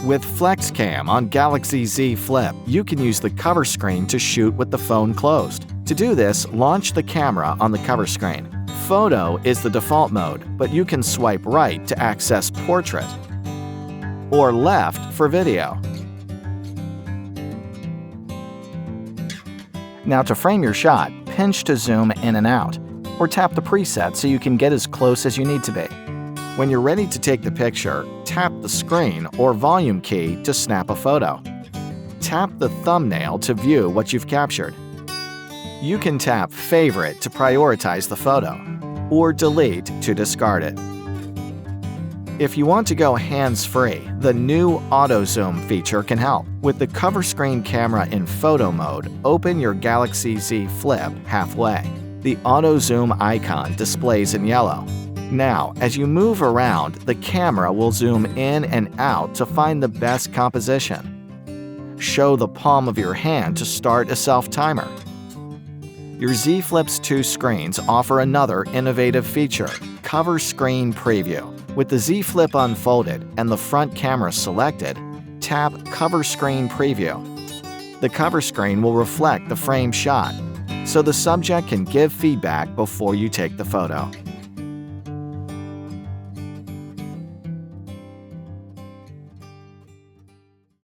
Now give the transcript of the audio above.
With FlexCam on Galaxy Z Flip, you can use the cover screen to shoot with the phone closed. To do this, launch the camera on the cover screen. Photo is the default mode, but you can swipe right to access Portrait or left for video. Now to frame your shot, pinch to zoom in and out, or tap the preset so you can get as close as you need to be. When you're ready to take the picture, tap the screen or volume key to snap a photo. Tap the thumbnail to view what you've captured. You can tap Favorite to prioritize the photo, or Delete to discard it. If you want to go hands-free, the new Auto Zoom feature can help. With the cover screen camera in photo mode, open your Galaxy Z Flip halfway. The Auto Zoom icon displays in yellow. Now, as you move around, the camera will zoom in and out to find the best composition. Show the palm of your hand to start a self-timer. Your Z Flip's 2 screens offer another innovative feature, Cover Screen Preview. With the Z Flip unfolded and the front camera selected, tap Cover Screen Preview. The cover screen will reflect the frame shot, so the subject can give feedback before you take the photo.